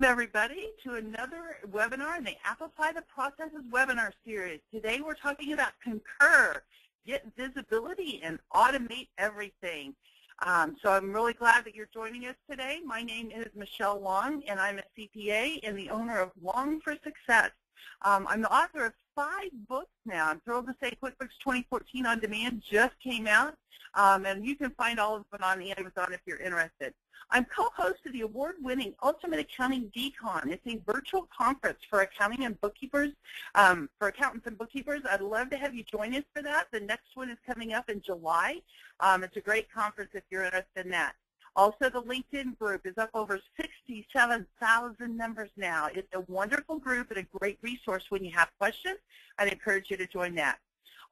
Everybody, to another webinar in the APPFY the Processes webinar series. Today we're talking about Concur, get visibility and automate everything. So I'm really glad that you're joining us today. My name is Michelle Long, and I'm a CPA and the owner of Long for Success. I'm the author of 5 books now. I'm thrilled to say QuickBooks 2014 On Demand just came out, and you can find all of them on Amazon if you're interested. I'm co-host of the award-winning Ultimate Accounting Decon. It's a virtual conference for accounting and bookkeepers, for accountants and bookkeepers. I'd love to have you join us for that. The next one is coming up in July. It's a great conference if you're interested in that. Also, the LinkedIn group is up over 67,000 members now. It's a wonderful group and a great resource when you have questions. I'd encourage you to join that.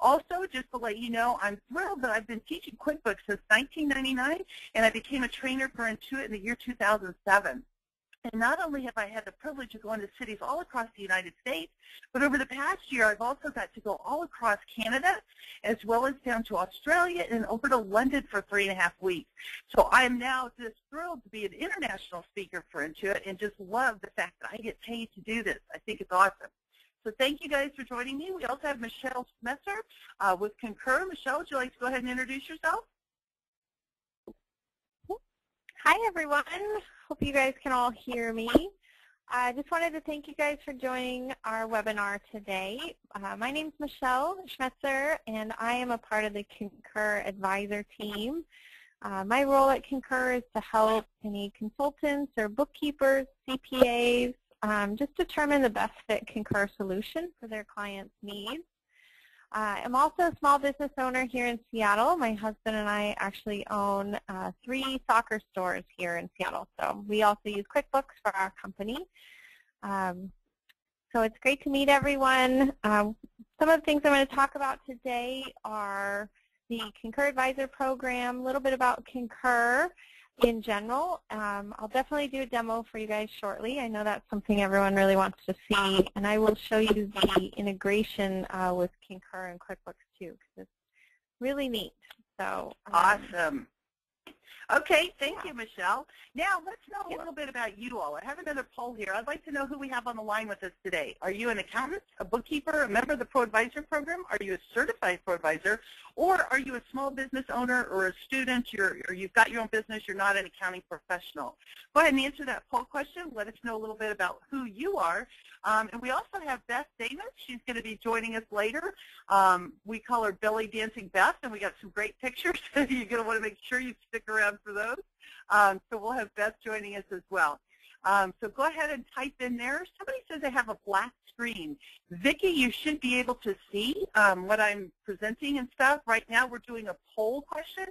Also, just to let you know, I'm thrilled that I've been teaching QuickBooks since 1999, and I became a trainer for Intuit in the year 2007. And not only have I had the privilege of going to cities all across the United States, but over the past year I've also got to go all across Canada, as well as down to Australia and over to London for 3.5 weeks. So I am now just thrilled to be an international speaker for Intuit and just love the fact that I get paid to do this. I think it's awesome. So thank you guys for joining me. We also have Michelle Smesser with Concur. Michelle, would you like to go ahead and introduce yourself? Hi, everyone. Hope you guys can all hear me. I just wanted to thank you guys for joining our webinar today. My name is Michelle Schmetzer, and I am a part of the Concur advisor team. My role at Concur is to help any consultants or bookkeepers, CPAs, just determine the best fit Concur solution for their clients' needs. I'm also a small business owner here in Seattle. My husband and I actually own 3 soccer stores here in Seattle. So we also use QuickBooks for our company. So it's great to meet everyone. Some of the things I'm going to talk about today are the Concur Advisor Program, a little bit about Concur in general. I'll definitely do a demo for you guys shortly. I know that's something everyone really wants to see, and I will show you the integration with Concur and QuickBooks too, because it's really neat. So awesome. Okay, thank you, Michelle. Now, let's know a little bit about you all. I have another poll here. I'd like to know who we have on the line with us today. Are you an accountant, a bookkeeper, a member of the Pro Advisor program? Are you a certified Pro Advisor? Or are you a small business owner or a student, or you've got your own business, you're not an accounting professional? Go ahead and answer that poll question. Let us know a little bit about who you are. And we also have Beth Damis. She's going to be joining us later. We call her Belly Dancing Beth, and we got some great pictures. You're going to want to make sure you stick around for those. So we'll have Beth joining us as well. So go ahead and type in there. Somebody says they have a black screen. Vicki, you should be able to see what I'm presenting and stuff. Right now we're doing a poll question.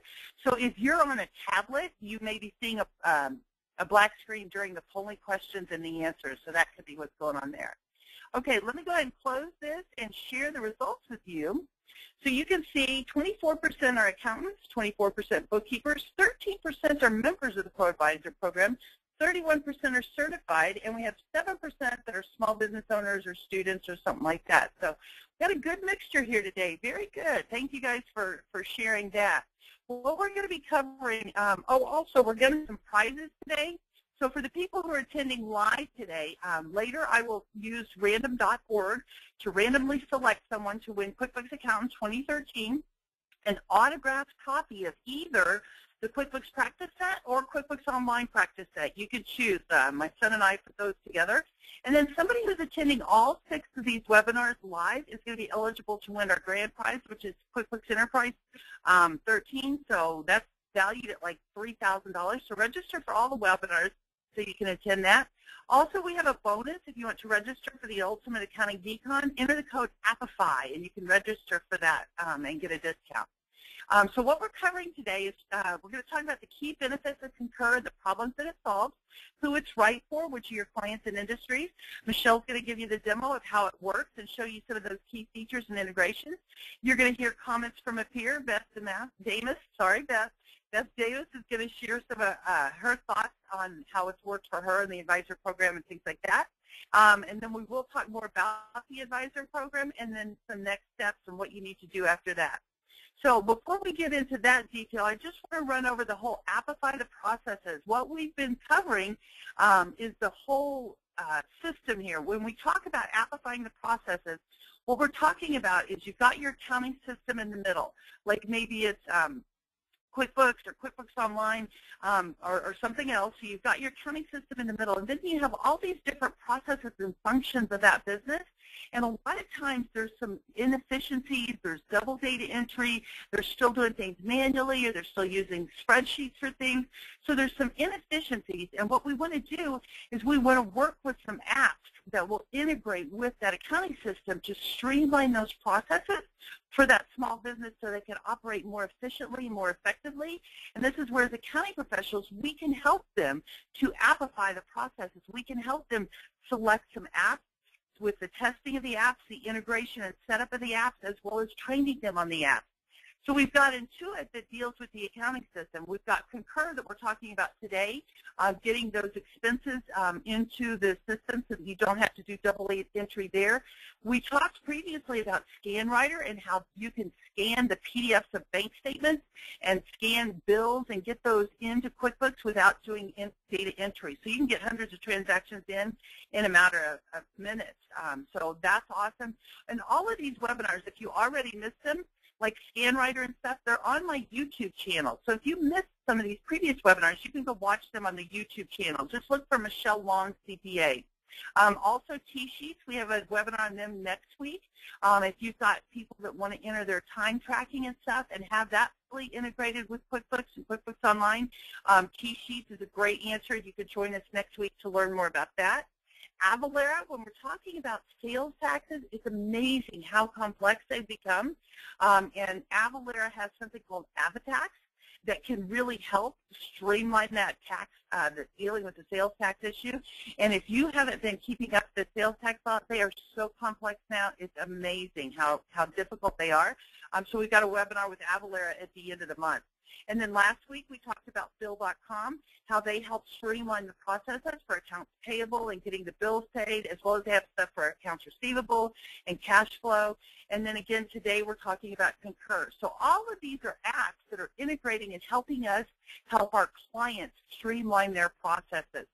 So if you're on a tablet, you may be seeing a black screen during the polling questions and the answers. So that could be what's going on there. Okay, let me go ahead and close this and share the results with you. So you can see 24% are accountants, 24% bookkeepers, 13% are members of the Pro Advisor program, 31% are certified, and we have 7% that are small business owners or students or something like that. So we've got a good mixture here today. Very good. Thank you guys for sharing that. Well, what we're going to be covering, also we're getting some prizes today. So for the people who are attending live today, later I will use random.org to randomly select someone to win QuickBooks Accountant 2013, an autographed copy of either the QuickBooks Practice Set or QuickBooks Online Practice Set. You can choose. My son and I put those together. And then somebody who's attending all 6 of these webinars live is going to be eligible to win our grand prize, which is QuickBooks Enterprise 13. So that's valued at like $3,000. So register for all the webinars so you can attend that. Also, we have a bonus if you want to register for the Ultimate Accounting Decon. Enter the code APPFY, and you can register for that and get a discount. So what we're covering today is we're going to talk about the key benefits of Concur, the problems that it solves, who it's right for, which are your clients and industries. Michelle's going to give you the demo of how it works and show you some of those key features and integrations. You're going to hear comments from a peer, Beth Damis. Beth Davis is going to share some of her thoughts on how it's worked for her in the advisor program and things like that. And then we will talk more about the advisor program and then some next steps and what you need to do after that. So before we get into that detail, I just want to run over the whole APPify the processes. What we've been covering is the whole system here. When we talk about APPifying the processes, what we're talking about is you've got your accounting system in the middle. Like maybe it's QuickBooks or QuickBooks Online or something else. So you've got your accounting system in the middle, and then you have all these different processes and functions of that business. And a lot of times there's some inefficiencies, there's double data entry, they're still doing things manually, or they're still using spreadsheets for things. So there's some inefficiencies, and what we want to do is we want to work with some apps that will integrate with that accounting system to streamline those processes for that small business so they can operate more efficiently, more effectively. And this is where, as accounting professionals, we can help them to APPify the processes. We can help them select some apps with the testing of the apps, the integration and setup of the apps, as well as training them on the apps. So we've got Intuit that deals with the accounting system. We've got Concur that we're talking about today, getting those expenses into the system so that you don't have to do double entry there. We talked previously about ScanWriter and how you can scan the PDFs of bank statements and scan bills and get those into QuickBooks without doing data entry. So you can get hundreds of transactions in a matter of minutes. So that's awesome. And all of these webinars, if you already missed them, like ScanWriter and stuff, they're on my YouTube channel. So if you missed some of these previous webinars, you can go watch them on the YouTube channel. Just look for Michelle Long, CPA. Also, T-Sheets, we have a webinar on them next week. If you've got people that want to enter their time tracking and stuff and have that fully integrated with QuickBooks and QuickBooks Online, T-Sheets is a great answer. You could join us next week to learn more about that. Avalara, when we're talking about sales taxes, it's amazing how complex they've become. And Avalara has something called Avatax that can really help streamline that tax, dealing with the sales tax issue. And if you haven't been keeping up the sales tax laws, they are so complex now. It's amazing how difficult they are. So we've got a webinar with Avalara at the end of the month. And then last week we talked about Bill.com, how they help streamline the processes for accounts payable and getting the bills paid, as well as they have stuff for accounts receivable and cash flow. And then again today we're talking about Concur. So all of these are apps that are integrating and helping us help our clients streamline their processes.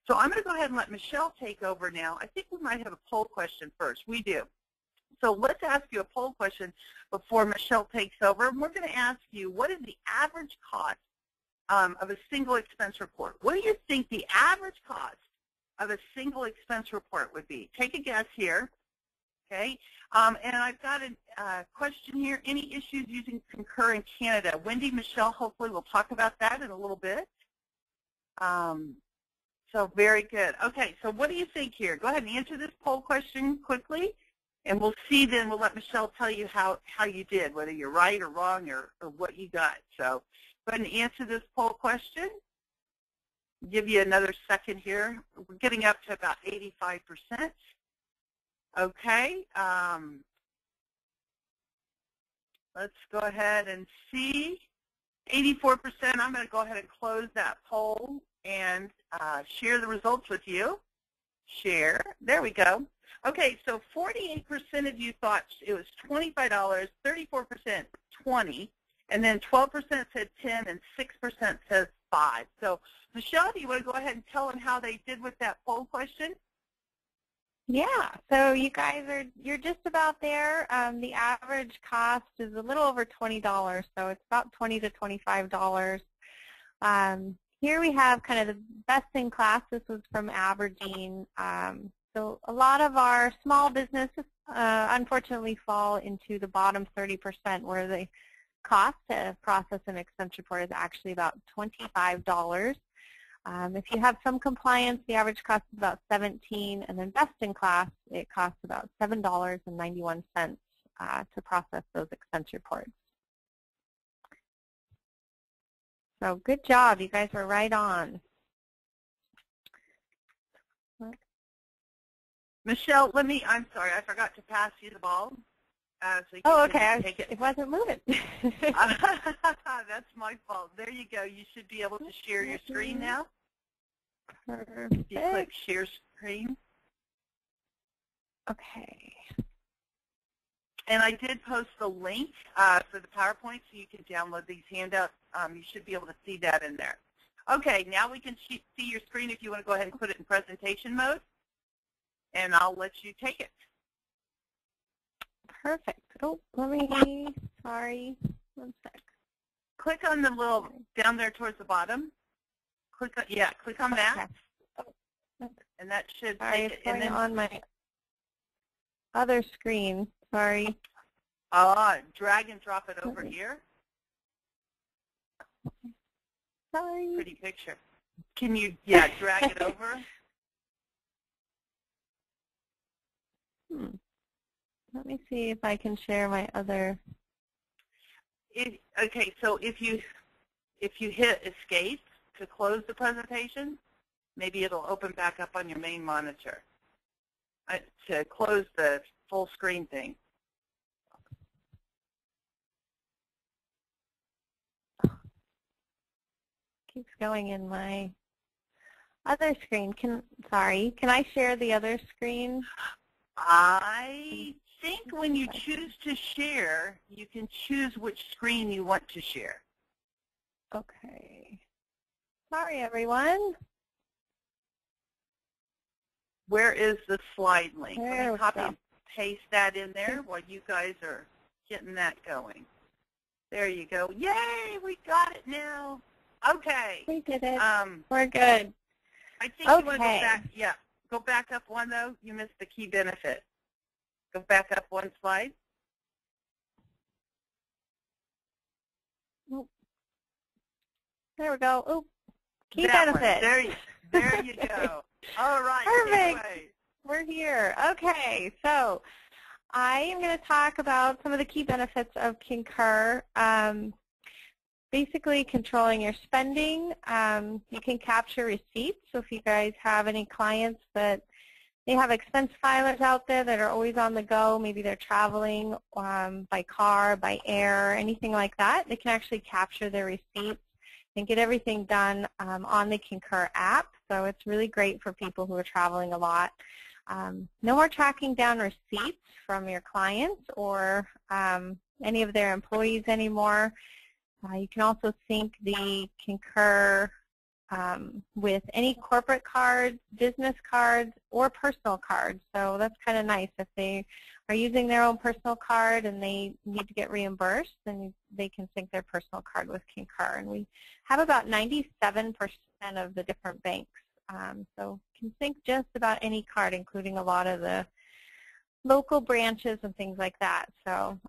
So I'm going to go ahead and let Michelle take over now. I think we might have a poll question first. We do. So let's ask you a poll question before Michelle takes over. And we're going to ask you, what is the average cost of a single expense report? What do you think the average cost of a single expense report would be? Take a guess here. Okay. And I've got a question here. Any issues using Concur in Canada? Wendy, Michelle, hopefully we'll talk about that in a little bit. So very good. Okay. So what do you think here? Go ahead and answer this poll question quickly. And we'll see then, we'll let Michelle tell you how you did, whether you're right or wrong or what you got. So go ahead and answer this poll question. I'll give you another second here. We're getting up to about 85%. Okay. Let's go ahead and see. 84%, I'm going to go ahead and close that poll and share the results with you. Share. There we go. Okay, so 48% of you thought it was $25, 34% $20, and then 12% said 10, and 6% says 5. So, Michelle, do you want to go ahead and tell them how they did with that poll question? Yeah, so you guys you're just about there. The average cost is a little over $20, so it's about $20 to $25. Here we have kind of the best in class. This was from Aberdeen. So a lot of our small businesses, unfortunately, fall into the bottom 30%, where the cost to process an expense report is actually about $25. If you have some compliance, the average cost is about $17, and then best in class, it costs about $7.91 to process those expense reports. So good job. You guys were right on. Michelle, I'm sorry, I forgot to pass you the ball. So you okay. Take it. It wasn't moving. That's my fault. There you go. You should be able to share your screen now. Perfect. You click share screen. Okay. And I did post the link for the PowerPoint so you can download these handouts. You should be able to see that in there. Okay, now we can see your screen if you want to go ahead and put it in presentation mode, and I'll let you take it. Perfect. Oh, let me, sorry, 1 sec. Click on the little, down there towards the bottom. Click on, yeah, click on that. Okay. And that should Sorry, take it's it. And going then, on my other screen. Sorry. drag and drop it over here. Sorry. Pretty picture. Can you, yeah, drag it over? Let me see if I can share my other. Okay, so if you hit escape to close the presentation, maybe it'll open back up on your main monitor to close the full screen thing. Keeps going in my other screen. Sorry, can I share the other screen? I think when you choose to share, you can choose which screen you want to share. Okay. Sorry, everyone. Where is the slide link? There Let me we copy go. and paste that in there while you guys are getting that going. There you go. Yay, we got it now. Okay. We did it. We're good. I think you want to go back. Yeah, go back up one, though. You missed the key benefit. Go back up one slide. Oh. There we go. Oh, key that benefit. There you go. All right. Perfect. We're here. Okay, so I am going to talk about some of the key benefits of Concur. Basically, controlling your spending. You can capture receipts. So if you guys have any clients that they have expense filers out there that are always on the go, maybe they're traveling by car, by air, anything like that, they can actually capture their receipts and get everything done on the Concur app. So it's really great for people who are traveling a lot. No more tracking down receipts from your clients or any of their employees anymore. You can also sync the Concur with any corporate cards, business cards, or personal cards. So that's kind of nice. If they are using their own personal card and they need to get reimbursed, then they can sync their personal card with Concur. And we have about 97% of the different banks. So can sync just about any card, including a lot of the local branches and things like that. So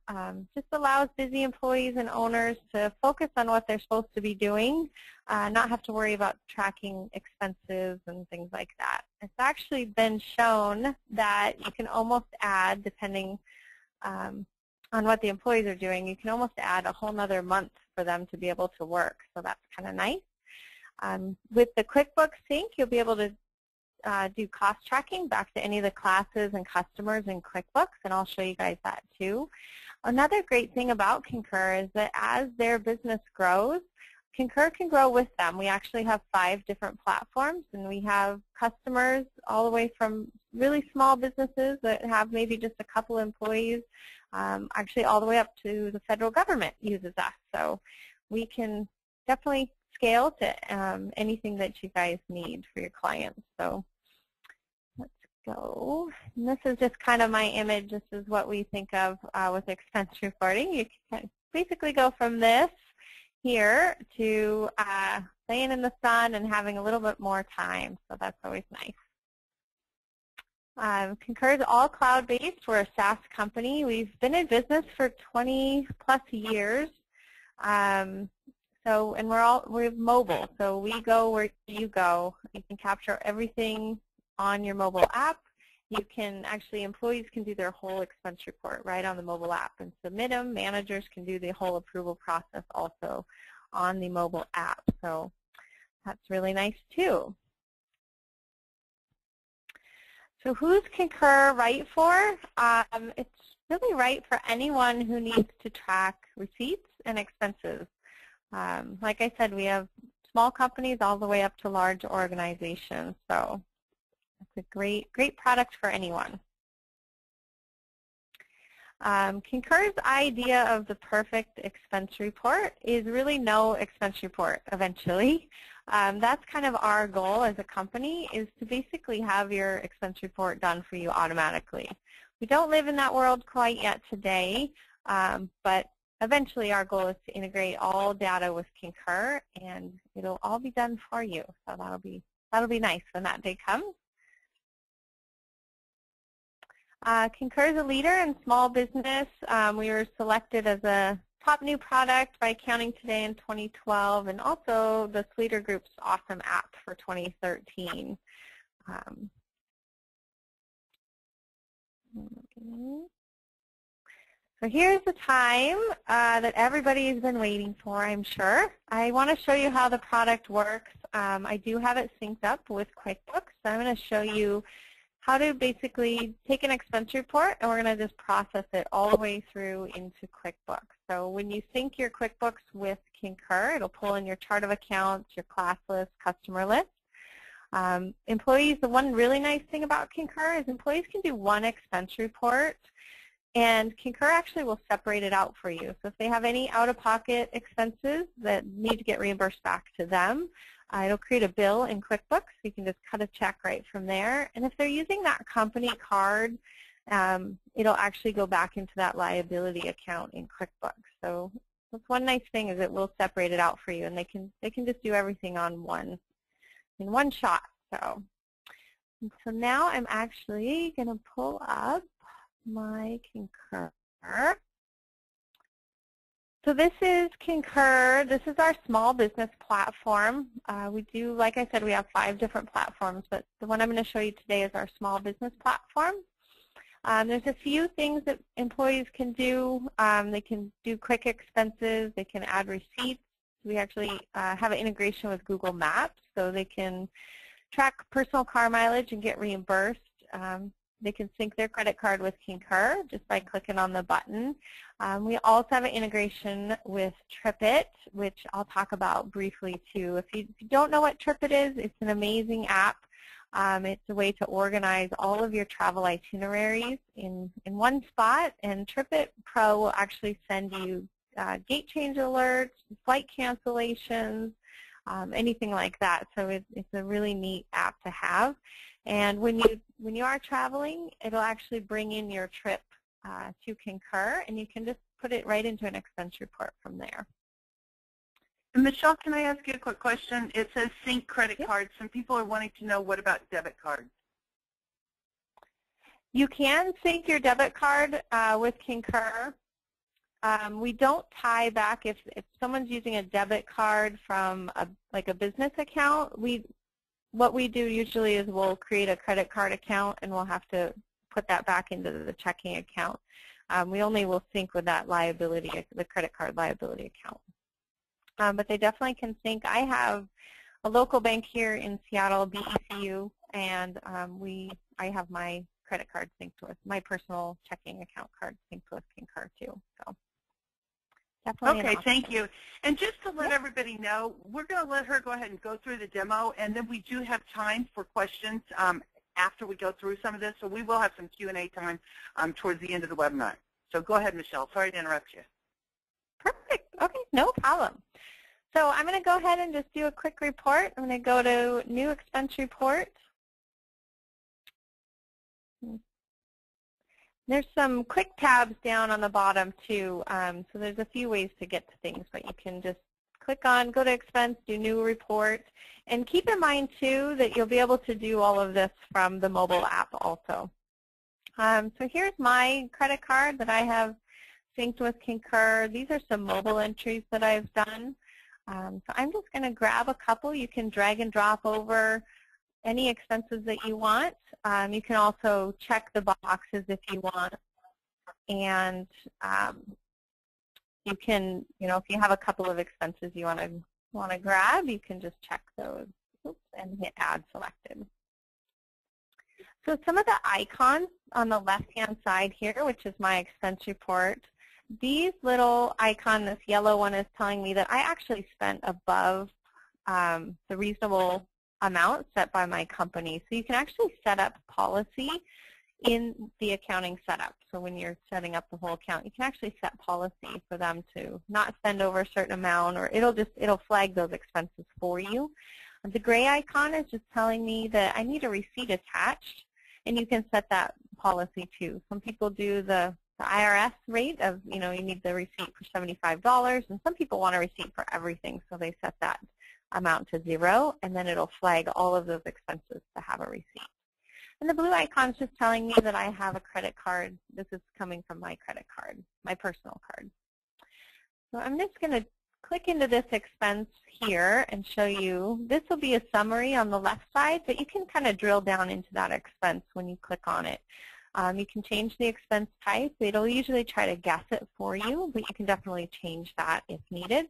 just allows busy employees and owners to focus on what they're supposed to be doing, not have to worry about tracking expenses and things like that. It's actually been shown that you can almost add, depending on what the employees are doing, you can almost add a whole nother month for them to be able to work. So that's kind of nice. With the QuickBooks sync, you'll be able to do cost tracking back to any of the classes and customers in QuickBooks, and I'll show you guys that too. Another great thing about Concur is that as their business grows, Concur can grow with them. We actually have 5 different platforms, and we have customers all the way from really small businesses that have maybe just a couple employees, actually all the way up to the federal government uses us. So we can definitely scale to anything that you guys need for your clients. So let's go. And this is just kind of my image. This is what we think of with expense reporting. You can basically go from this here to laying in the sun and having a little bit more time. So that's always nice. Concur is all cloud-based. We're a SaaS company. We've been in business for 20+ years. And we're mobile, so we go where you go. You can capture everything on your mobile app. You can actually, employees can do their whole expense report right on the mobile app and submit them. Managers can do the whole approval process also on the mobile app. So that's really nice too. So who's Concur right for? It's really right for anyone who needs to track receipts and expenses. Like I said, we have small companies all the way up to large organizations, so it's a great product for anyone. Concur's idea of the perfect expense report is really no expense report eventually. That's kind of our goal as a company, is to basically have your expense report done for you automatically. We don't live in that world quite yet today, but eventually our goal is to integrate all data with Concur, and it'll all be done for you. So that'll be nice when that day comes. Concur is a leader in small business. We were selected as a top new product by Accounting Today in 2012, and also the Sleater Group's Awesome App for 2013. So here's the time that everybody has been waiting for, I'm sure. I want to show you how the product works. I do have it synced up with QuickBooks, so I'm going to show you how to basically take an expense report, and we're going to just process it all the way through into QuickBooks. So when you sync your QuickBooks with Concur, it'll pull in your chart of accounts, your class list, customer list. Employees, the one really nice thing about Concur is employees can do one expense report, and Concur actually will separate it out for you. So if they have any out-of-pocket expenses that need to get reimbursed back to them, it'll create a bill in QuickBooks. You can just cut a check right from there. And if they're using that company card, it'll actually go back into that liability account in QuickBooks. So that's one nice thing, is it will separate it out for you, and they can just do everything in one shot. So now I'm actually going to pull up my Concur. So this is Concur. This is our small business platform. We do, like I said, we have 5 different platforms, but the one I'm going to show you today is our small business platform. There's a few things that employees can do. They can do quick expenses. They can add receipts. We actually have an integration with Google Maps, so they can track personal car mileage and get reimbursed. They can sync their credit card with Concur just by clicking on the button. We also have an integration with TripIt, which I'll talk about briefly too. If you don't know what TripIt is, it's an amazing app. It's a way to organize all of your travel itineraries in one spot, and TripIt Pro will actually send you gate change alerts, flight cancellations, anything like that. So it's a really neat app to have. And when you are traveling, it'll actually bring in your trip to Concur, and you can just put it right into an expense report from there. And Michelle, can I ask you a quick question? It says sync credit cards. Some people are wanting to know, what about debit cards? You can sync your debit card with Concur. We don't tie back if someone's using a debit card from like a business account. What we do usually is we'll create a credit card account, and we'll have to put that back into the checking account. We only will sync with that liability, the credit card liability account. But they definitely can sync. I have a local bank here in Seattle, BECU, and I have my credit card synced with my personal checking account card synced with Concur too. So. Okay, thank you. And just to let everybody know, we're going to let her go ahead and go through the demo, and then we do have time for questions after we go through some of this. So we will have some Q&A time towards the end of the webinar. So go ahead, Michelle. Sorry to interrupt you. Perfect. Okay, no problem. So I'm going to go ahead and just do a quick report. I'm going to go to New Expense Report. There's some quick tabs down on the bottom too, so there's a few ways to get to things, but you can just click on, go to Expense, do New Report, and keep in mind too that you'll be able to do all of this from the mobile app also. So here's my credit card that I have synced with Concur. These are some mobile entries that I've done. So I'm just going to grab a couple. You can drag and drop over any expenses that you want. You can also check the boxes if you want, and you can, if you have a couple of expenses you want to grab, you can just check those. Oops, and hit Add Selected. So some of the icons on the left-hand side here, which is my expense report, these little icon, this yellow one, is telling me that I actually spent above the reasonable amount set by my company. So you can actually set up policy in the accounting setup. So when you're setting up the whole account, you can actually set policy for them to not spend over a certain amount, or it'll flag those expenses for you. The gray icon is just telling me that I need a receipt attached, and you can set that policy too. Some people do the IRS rate of, you need the receipt for $75, and some people want a receipt for everything, so they set that amount to 0, and then it'll flag all of those expenses to have a receipt. And the blue icon is just telling me that I have a credit card. This is coming from my credit card, my personal card. So I'm just going to click into this expense here and show you. This will be a summary on the left side, but you can kind of drill down into that expense when you click on it. You can change the expense type. It'll usually try to guess it for you, but you can definitely change that if needed.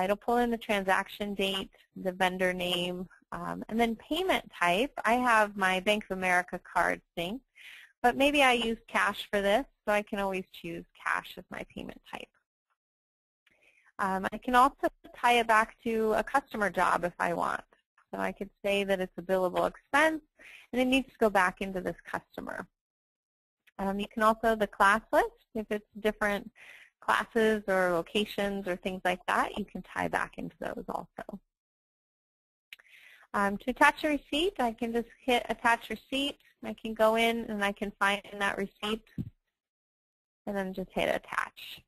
It'll pull in the transaction date, the vendor name, and then payment type. I have my Bank of America card synced, but maybe I use cash for this, so I can always choose cash as my payment type. I can also tie it back to a customer job if I want. So I could say that it's a billable expense, and it needs to go back into this customer. You can also, the class list, if it's different classes or locations or things like that, you can tie back into those also. To attach a receipt, I can just hit attach receipt. I can go in and I can find that receipt and then just hit attach.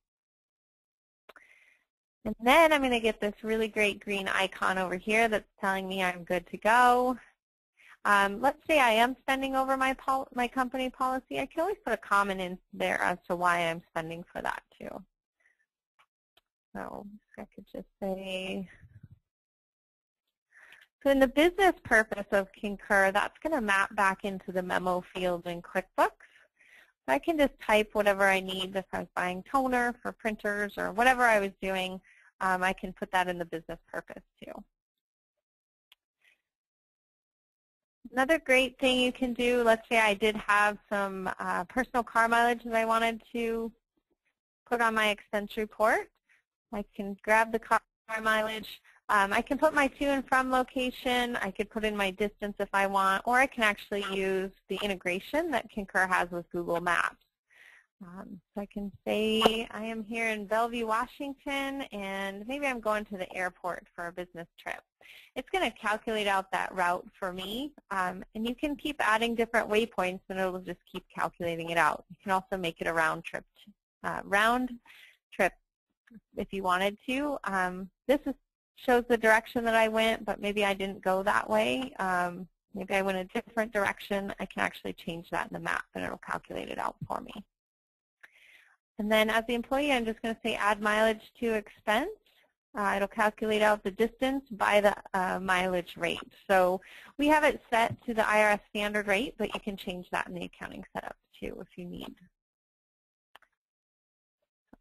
And then I'm going to get this really great green icon over here that's telling me I'm good to go. Let's say I am spending over my company policy. I can always put a comment in there as to why I'm spending for that too. So I could just say, so in the business purpose of Concur, that's going to map back into the memo field in QuickBooks. So I can just type whatever I need. If I was buying toner for printers or whatever I was doing, I can put that in the business purpose too. Another great thing you can do, let's say I did have some personal car mileage that I wanted to put on my expense report. I can grab the car mileage. I can put my to and from location. I could put in my distance if I want, or I can actually use the integration that Concur has with Google Maps. So I can say I am here in Bellevue, Washington, and maybe I'm going to the airport for a business trip. It's going to calculate out that route for me, and you can keep adding different waypoints, and it will just keep calculating it out. You can also make it a round trip if you wanted to. This shows the direction that I went, but maybe I didn't go that way. Maybe I went a different direction. I can actually change that in the map, and it will calculate it out for me. And then as the employee, I'm just going to say add mileage to expense. It'll calculate out the distance by the mileage rate. So we have it set to the IRS standard rate, but you can change that in the accounting setup too if you need.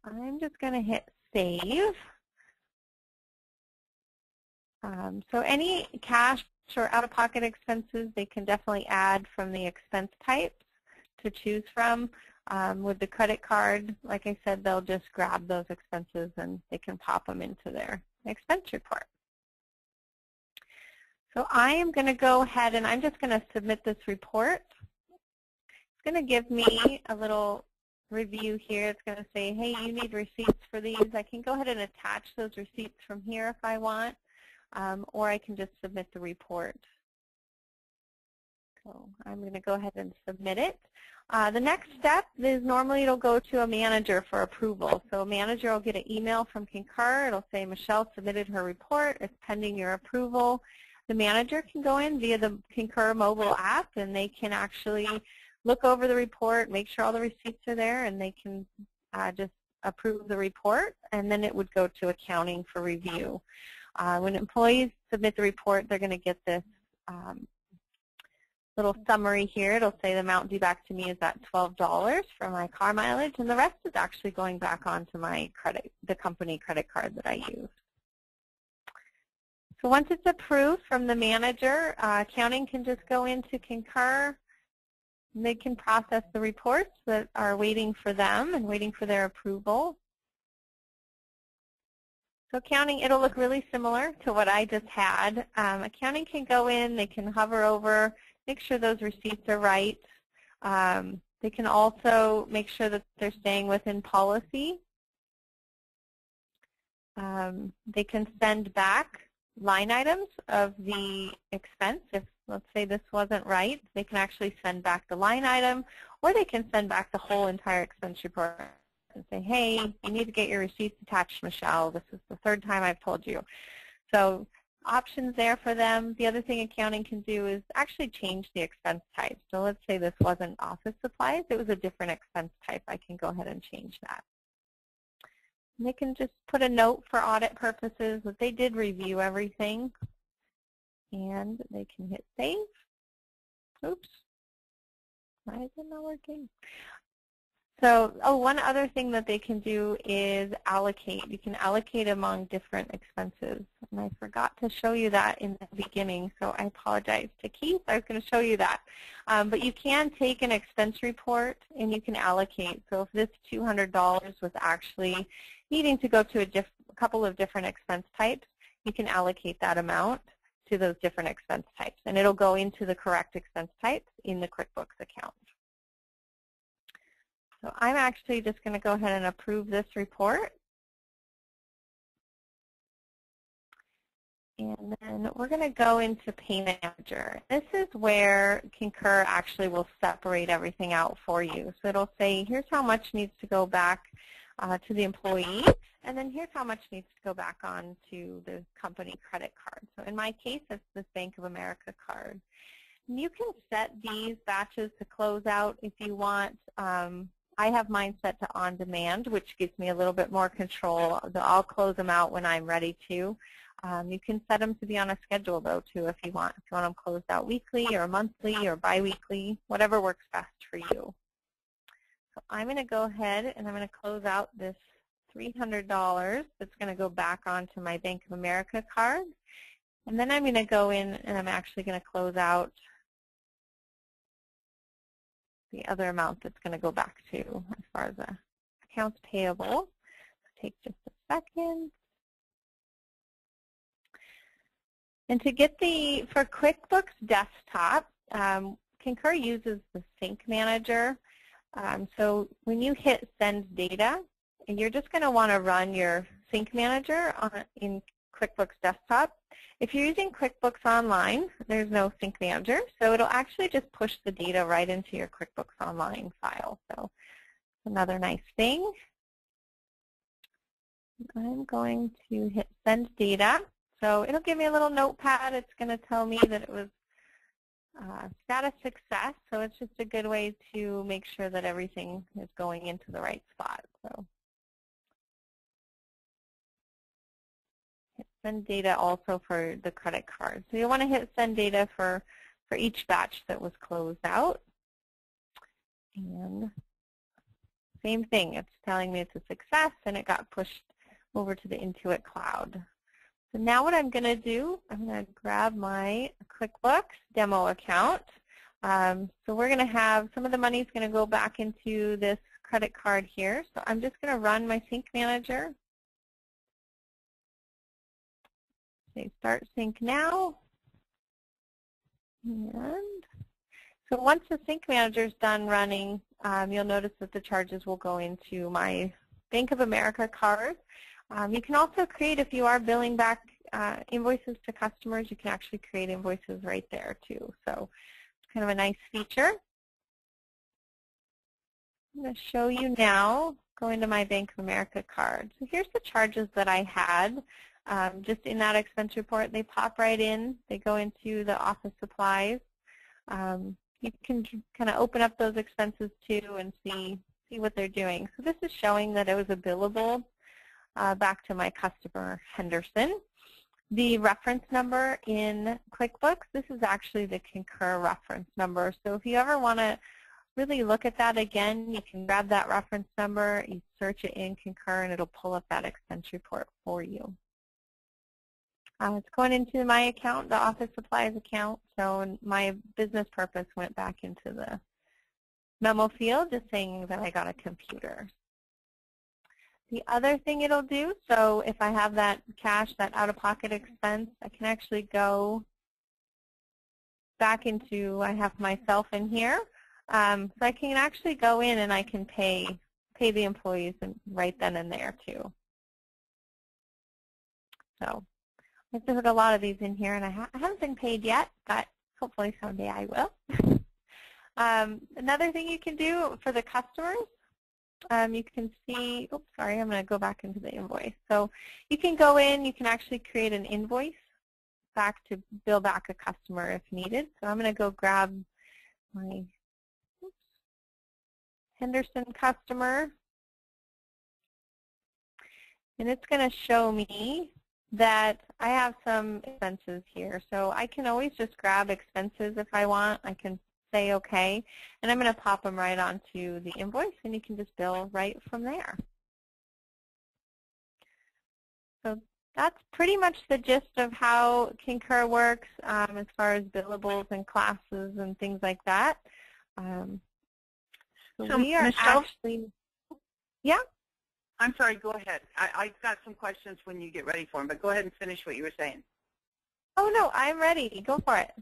I'm just going to hit save. So any cash or out-of-pocket expenses, they can definitely add from the expense types to choose from. With the credit card, like I said, they'll just grab those expenses and they can pop them into their expense report. So I am going to go ahead and I'm just going to submit this report. It's going to give me a little review here. It's going to say, hey, you need receipts for these. I can go ahead and attach those receipts from here if I want, or I can just submit the report. So I'm going to go ahead and submit it. The next step is normally it'll go to a manager for approval. So a manager will get an email from Concur. It'll say, Michelle submitted her report. It's pending your approval. The manager can go in via the Concur mobile app, and they can actually look over the report, make sure all the receipts are there, and they can just approve the report, and then it would go to accounting for review. When employees submit the report, they're going to get this little summary here. It'll say the amount due back to me is at $12 for my car mileage, and the rest is actually going back onto my the company credit card that I use. So once it's approved from the manager, accounting can just go into Concur. And they can process the reports that are waiting for them and waiting for their approval. So accounting, it'll look really similar to what I just had. Accounting can go in, they can hover over, make sure those receipts are right. They can also make sure that they're staying within policy. They can send back line items of the expense. If, let's say, this wasn't right, they can actually send back the line item, or they can send back the whole entire expense report and say, hey, you need to get your receipts attached, Michelle. This is the third time I've told you. So options there for them. The other thing accounting can do is actually change the expense type. So let's say this wasn't office supplies. It was a different expense type. I can go ahead and change that. And they can just put a note for audit purposes that they did review everything. And they can hit save. Oops. Why is it not working? So, one other thing that they can do is allocate. You can allocate among different expenses. And I forgot to show you that in the beginning, so I apologize to Keith. I was going to show you that. But you can take an expense report and you can allocate. So if this $200 was actually needing to go to a couple of different expense types, you can allocate that amount to those different expense types. And it'll go into the correct expense types in the QuickBooks account. So I'm actually just going to go ahead and approve this report. And then we're going to go into Payment Manager. This is where Concur actually will separate everything out for you. So it'll say, here's how much needs to go back to the employee, and then here's how much needs to go back on to the company credit card. So in my case, it's this Bank of America card. And you can set these batches to close out if you want. I have mine set to on demand, which gives me a little bit more control. I'll close them out when I'm ready to. You can set them to be on a schedule, though, too, if you want. If you want them closed out weekly or monthly or biweekly, whatever works best for you. So I'm going to go ahead and I'm going to close out this $300 that's going to go back onto my Bank of America card. And then I'm going to go in and I'm actually going to close out the other amount that's going to go back to as far as the accounts payable. Take just a second. And to get for QuickBooks Desktop, Concur uses the Sync Manager. So when you hit Send Data, and you're just going to want to run your Sync Manager in QuickBooks Desktop. If you're using QuickBooks Online, there's no Sync Manager, so it'll actually just push the data right into your QuickBooks Online file. So another nice thing. I'm going to hit Send Data. So it'll give me a little notepad. It's going to tell me that it was status success, so it's just a good way to make sure that everything is going into the right spot. So hit Send Data also for the credit card. So you want to hit Send Data for each batch that was closed out. And same thing, it's telling me it's a success and it got pushed over to the Intuit Cloud. So now what I'm going to do, I'm going to grab my QuickBooks demo account. So we're going to have, some of the money is going to go back into this credit card here. So I'm just going to run my Sync Manager. Say Start Sync Now. And so once the Sync Manager is done running, you'll notice that the charges will go into my Bank of America card. You can also create, if you are billing back invoices to customers, you can actually create invoices right there too. So it's kind of a nice feature. I'm going to show you now, go into my Bank of America card. So here's the charges that I had just in that expense report. They pop right in. They go into the office supplies. You can kind of open up those expenses too and see what they're doing. So this is showing that it was a billable back to my customer, Henderson. The reference number in QuickBooks, this is actually the Concur reference number. So if you ever want to really look at that again, you can grab that reference number, you search it in Concur, and it'll pull up that expense report for you. It's going into my account, the office supplies account, so my business purpose went back into the memo field, just saying that I got a computer. The other thing it'll do, so if I have that cash, that out-of-pocket expense, I can actually go back into, I have myself in here. So I can actually go in and I can pay the employees and right then and there too. So I've put a lot of these in here, and I haven't been paid yet, but hopefully someday I will. Another thing you can do for the customers, you can see, oops, sorry, I'm going to go back into the invoice. So you can go in, you can actually create an invoice back to bill back a customer if needed. So I'm going to go grab my Henderson customer, and it's going to show me that I have some expenses here. So I can always just grab expenses if I want. I can say OK, and I'm going to pop them right onto the invoice, and you can just bill right from there. So that's pretty much the gist of how Concur works as far as billables and classes and things like that. So we are Michelle, actually, yeah? I'm sorry, go ahead. I've got some questions when you get ready for them, but go ahead and finish what you were saying. Oh, no, I'm ready. Go for it.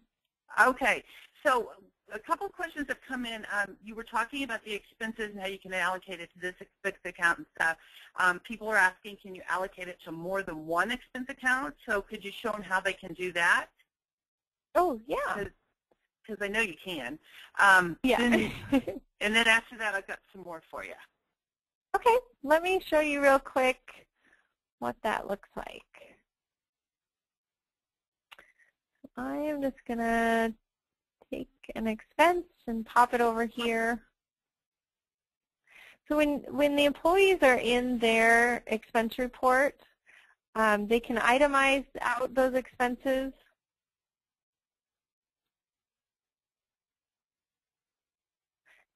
Okay. So a couple of questions have come in. You were talking about the expenses and how you can allocate it to this expense account and stuff. People are asking, can you allocate it to more than one expense account? So could you show them how they can do that? Oh, yeah. Because I know you can. Yeah. And then after that, I've got some more for you. Okay, let me show you real quick what that looks like. I am just going to take an expense and pop it over here. So when the employees are in their expense report, they can itemize out those expenses.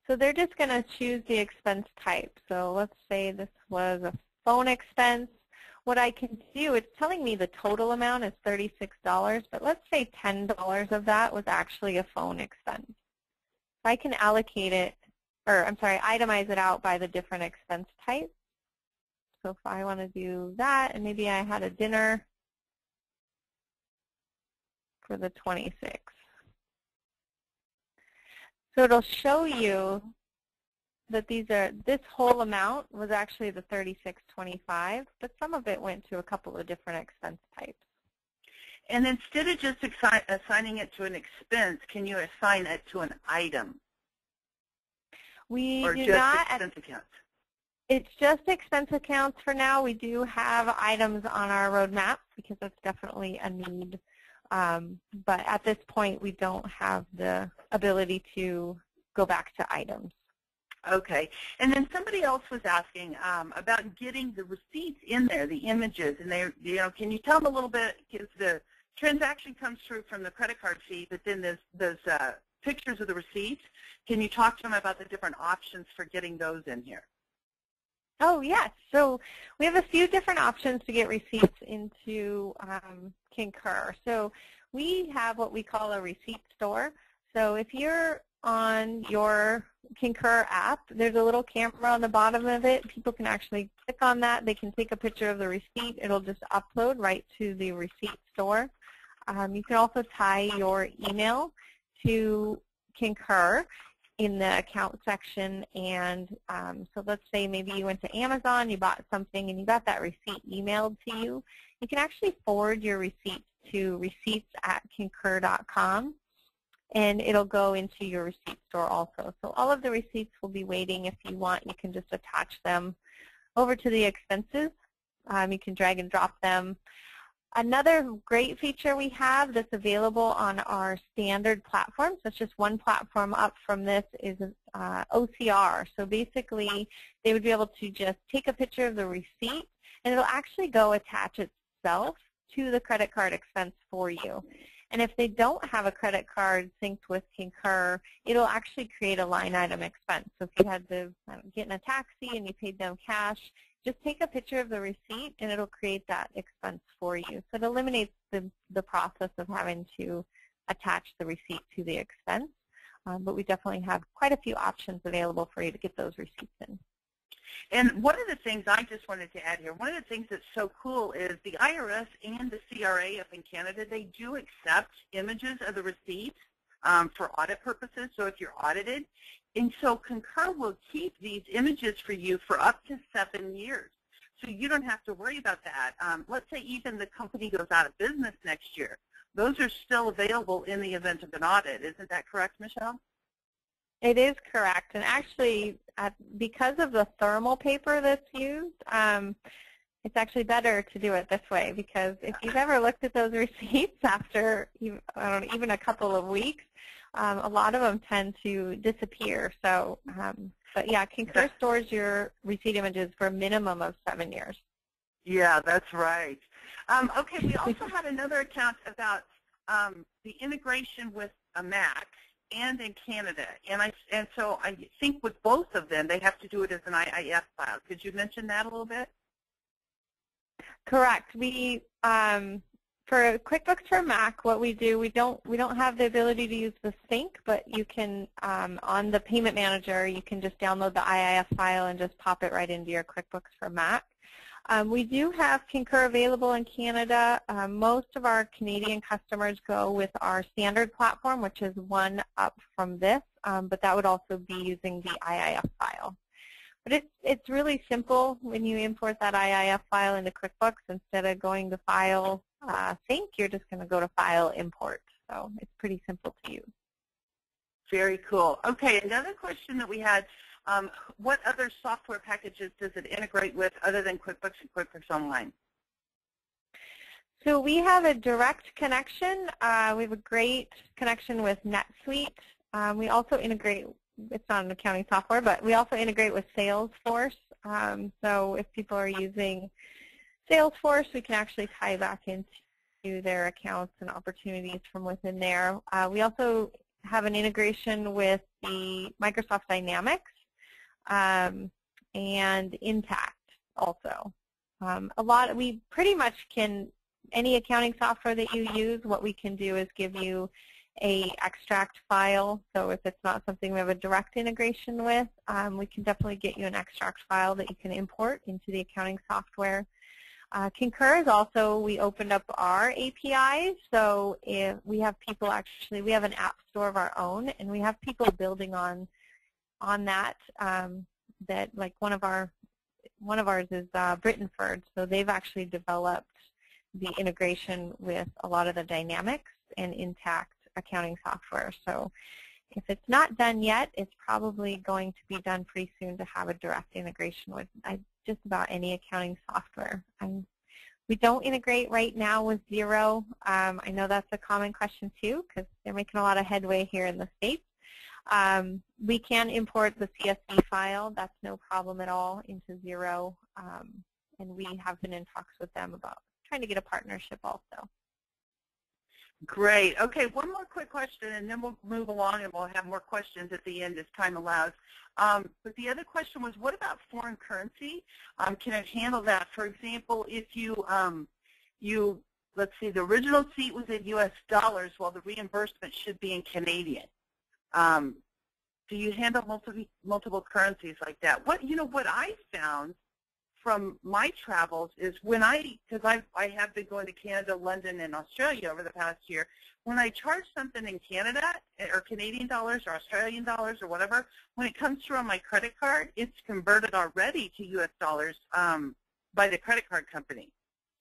So they're just going to choose the expense type. So let's say this was a phone expense. What I can do, it's telling me the total amount is $36, but let's say $10 of that was actually a phone expense. I can allocate it, or I'm sorry, itemize it out by the different expense types. So if I want to do that, and maybe I had a dinner for the 26th. So it'll show you that this whole amount was actually the $36.25, but some of it went to a couple of different expense types. And instead of just assigning it to an expense, can you assign it to an item? We or do just not. Expense accounts? It's just expense accounts for now. We do have items on our roadmap because that's definitely a need. But at this point, we don't have the ability to go back to items. Okay. And then somebody else was asking about getting the receipts in there, the images, and can you tell them a little bit? Because the transaction comes through from the credit card fee, but then there's those pictures of the receipts. Can you talk to them about the different options for getting those in here? Oh, yes. So we have a few different options to get receipts into Concur. So we have what we call a receipt store. So if you're on your Concur app, there's a little camera on the bottom of it. People can actually click on that. They can take a picture of the receipt. It'll just upload right to the receipt store. You can also tie your email to Concur in the account section, and so let's say maybe you went to Amazon, you bought something, and you got that receipt emailed to you. You can actually forward your receipts to receipts@concur.com, and it'll go into your receipt store also. So all of the receipts will be waiting. If you want, you can just attach them over to the expenses. You can drag and drop them. Another great feature we have that's available on our standard platform, so it's just one platform up from this, is OCR. So basically, they would be able to just take a picture of the receipt, and it'll actually go attach itself to the credit card expense for you. And if they don't have a credit card synced with Concur, it'll actually create a line item expense. So if you had to get in a taxi and you paid them cash, just take a picture of the receipt and it'll create that expense for you. So it eliminates the process of having to attach the receipt to the expense. But we definitely have quite a few options available for you to get those receipts in. And one of the things I just wanted to add here, one of the things that's so cool is the IRS and the CRA up in Canada, they do accept images of the receipts. for audit purposes, so if you're audited. And so Concur will keep these images for you for up to 7 years. So you don't have to worry about that. Let's say even the company goes out of business next year. Those are still available in the event of an audit. Isn't that correct, Michelle? It is correct. And actually, because of the thermal paper that's used, it's actually better to do it this way, because if you've ever looked at those receipts after even a couple of weeks, a lot of them tend to disappear. So, but yeah, Concur stores your receipt images for a minimum of 7 years. Yeah, that's right. Okay, we also had another account about the integration with a Mac and in Canada, and so I think with both of them, they have to do it as an IIF file. Could you mention that a little bit? Correct. We for QuickBooks for Mac, what we do, we don't have the ability to use the sync, but you can on the payment manager, you can just download the IIF file and just pop it right into your QuickBooks for Mac. We do have Concur available in Canada. Most of our Canadian customers go with our standard platform, which is one up from this, but that would also be using the IIF file. But it's really simple when you import that IIF file into QuickBooks. Instead of going to File, Sync, you're just going to go to File, Import. So it's pretty simple to use. Very cool. Okay, another question that we had, what other software packages does it integrate with other than QuickBooks and QuickBooks Online? So we have a direct connection. We have a great connection with NetSuite. We also integrate, it's not an accounting software, but we also integrate with Salesforce. So if people are using Salesforce, we can actually tie back into their accounts and opportunities from within there. We also have an integration with the Microsoft Dynamics and Intact also. We pretty much can, any accounting software that you use, what we can do is give you a extract file. So if it's not something we have a direct integration with, we can definitely get you an extract file that you can import into the accounting software. Concur is also, we opened up our APIs, so if we have people actually, we have an app store of our own, and we have people building on that. That like one of ours is Brittenford, so they've actually developed the integration with a lot of the Dynamics and Intact accounting software. So if it's not done yet, it's probably going to be done pretty soon to have a direct integration with just about any accounting software. We don't integrate right now with Xero. I know that's a common question too, because they're making a lot of headway here in the States. We can import the CSV file. That's no problem at all into Xero, and we have been in talks with them about trying to get a partnership also. Great. Okay, one more quick question, and then we'll move along, and we'll have more questions at the end as time allows. But the other question was, what about foreign currency? Can it handle that? For example, if let's see, the original seat was in U.S. dollars, while the reimbursement should be in Canadian. Do you handle multiple currencies like that? What I found from my travels is because I have been going to Canada, London, and Australia over the past year, when I charge something in Canada, or Canadian dollars, or Australian dollars, or whatever, when it comes through on my credit card, it's converted already to U.S. dollars by the credit card company.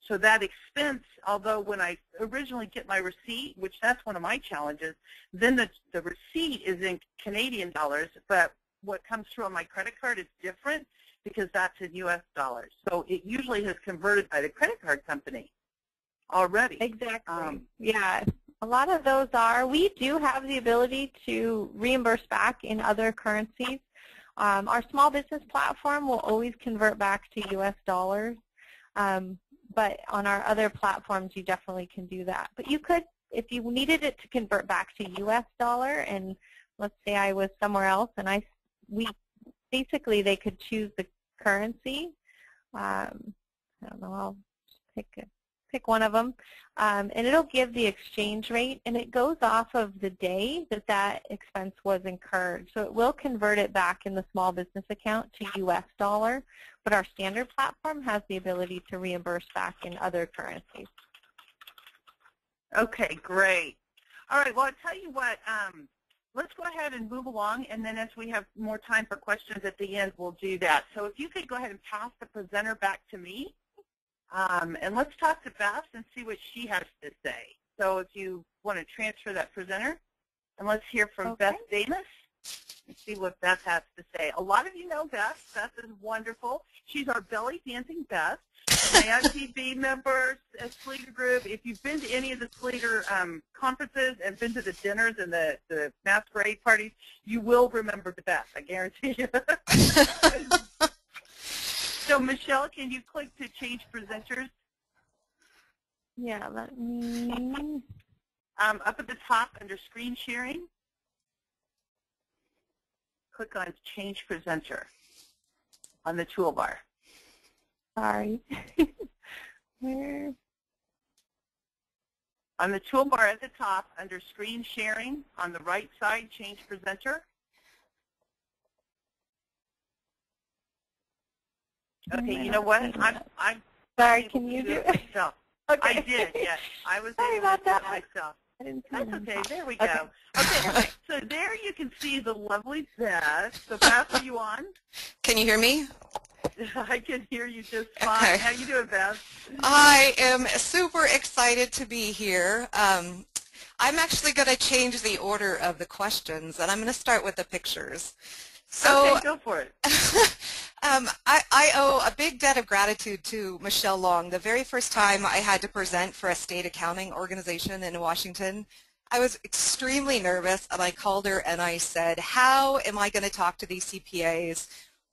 So that expense, although when I originally get my receipt, which that's one of my challenges, then the receipt is in Canadian dollars, but what comes through on my credit card is different because that's in U.S. dollars. So it usually has converted by the credit card company already. Exactly. Yeah, a lot of those are. We do have the ability to reimburse back in other currencies. Our small business platform will always convert back to U.S. dollars. But on our other platforms, you definitely can do that. But you could, if you needed it to convert back to U.S. dollar, and let's say I was somewhere else, and basically they could choose the currency. I don't know, I'll pick one of them, and it'll give the exchange rate, and it goes off of the day that expense was incurred. So it will convert it back in the small business account to U.S. dollar, but our standard platform has the ability to reimburse back in other currencies. Okay, great. All right, well, I'll tell you what, let's go ahead and move along, and then as we have more time for questions at the end, we'll do that. So if you could go ahead and pass the presenter back to me, and let's talk to Beth and see what she has to say. So if you want to transfer that presenter, and let's hear from Beth Damis and see what Beth has to say. A lot of you know Beth. Beth is wonderful. She's our belly dancing Beth. And the ITB members, Sleeger group, if you've been to any of the Sleeger conferences and been to the dinners and the masquerade parties, you will remember the Beth, I guarantee you. So, Michelle, can you click to change presenters? Yeah, let me. Up at the top under screen sharing, click on change presenter on the toolbar. Sorry. Where? On the toolbar at the top, under screen sharing, on the right side, change presenter. Okay, you know what? I'm sorry, can you do it? Myself. Okay. I did, yes. I was sorry able about to that. do it myself. I didn't see That's them. okay. There we go. Okay, so there you can see the lovely Beth. So, Beth, are you on? Can you hear me? I can hear you just fine. Okay. How you doing, Beth? I am super excited to be here. I'm actually going to change the order of the questions, and I'm going to start with the pictures. So, okay, go for it. I owe a big debt of gratitude to Michelle Long. The very first time I had to present for a state accounting organization in Washington, I was extremely nervous, and I called her and I said, how am I going to talk to these CPAs?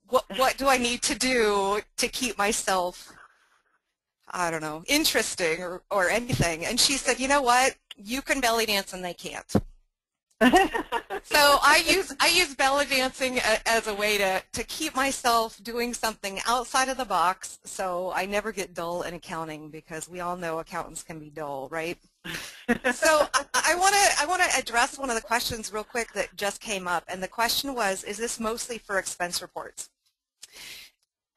What do I need to do to keep myself, I don't know, interesting or anything? And she said, you know what? You can belly dance and they can't. So I use belly dancing as a way to keep myself doing something outside of the box, so I never get dull in accounting, because we all know accountants can be dull, right? So I want to address one of the questions real quick that just came up, and the question was, is this mostly for expense reports?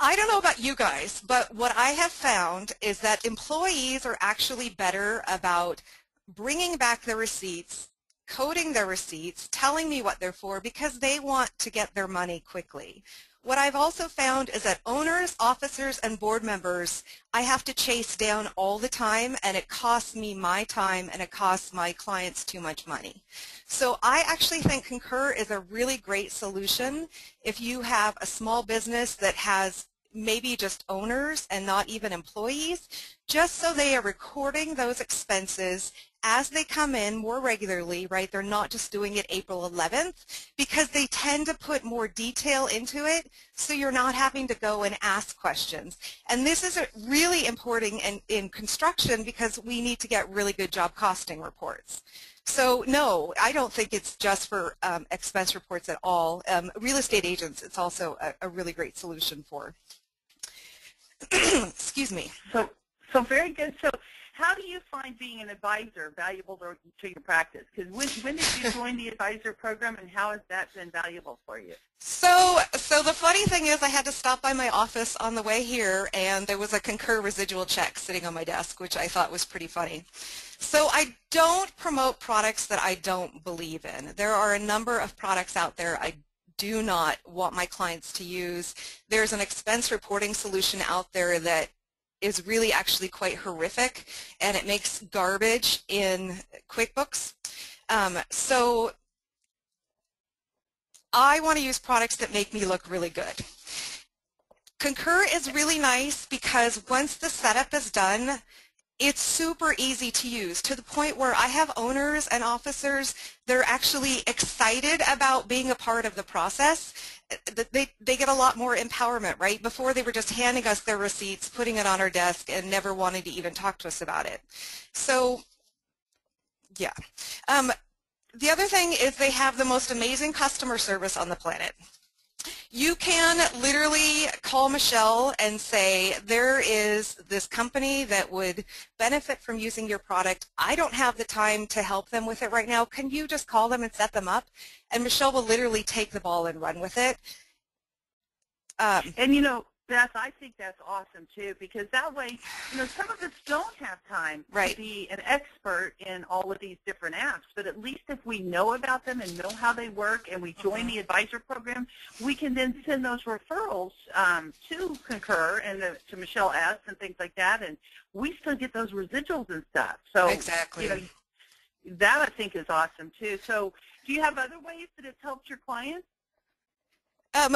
I don't know about you guys, but what I have found is that employees are actually better about bringing back their receipts, coding their receipts, telling me what they're for, because they want to get their money quickly. What I've also found is that owners, officers, and board members, I have to chase down all the time, and it costs me my time, and it costs my clients too much money. So I actually think Concur is a really great solution if you have a small business that has maybe just owners and not even employees, just so they are recording those expenses as they come in more regularly, right? They're not just doing it April 11th, because they tend to put more detail into it, so you're not having to go and ask questions. And this is really important in construction, because we need to get really good job costing reports. So no, I don't think it's just for expense reports at all. Real estate agents, it's also a really great solution for. Excuse me. So very good. So how do you find being an advisor valuable to your practice? Because when did you join the advisor program, and how has that been valuable for you? So the funny thing is, I had to stop by my office on the way here, and there was a Concur residual check sitting on my desk, which I thought was pretty funny. So I don't promote products that I don't believe in. There are a number of products out there I do not want my clients to use. There's an expense reporting solution out there that is really actually quite horrific, and it makes garbage in QuickBooks. So I want to use products that make me look really good. Concur is really nice because once the setup is done, it's super easy to use, to the point where I have owners and officers, they're actually excited about being a part of the process. They get a lot more empowerment, right? Before, they were just handing us their receipts, putting it on our desk, and never wanting to even talk to us about it. So, yeah. The other thing is they have the most amazing customer service on the planet. You can literally call Michelle and say, there is this company that would benefit from using your product. I don't have the time to help them with it right now. Can you just call them and set them up? And Michelle will literally take the ball and run with it. And you know, Beth, I think that's awesome too, because that way, some of us don't have time to be an expert in all of these different apps, but at least if we know about them and know how they work and we join the advisor program, we can then send those referrals to Concur and to Michelle S. and things like that, and we still get those residuals and stuff. So exactly. That I think is awesome too. So do you have other ways that it's helped your clients?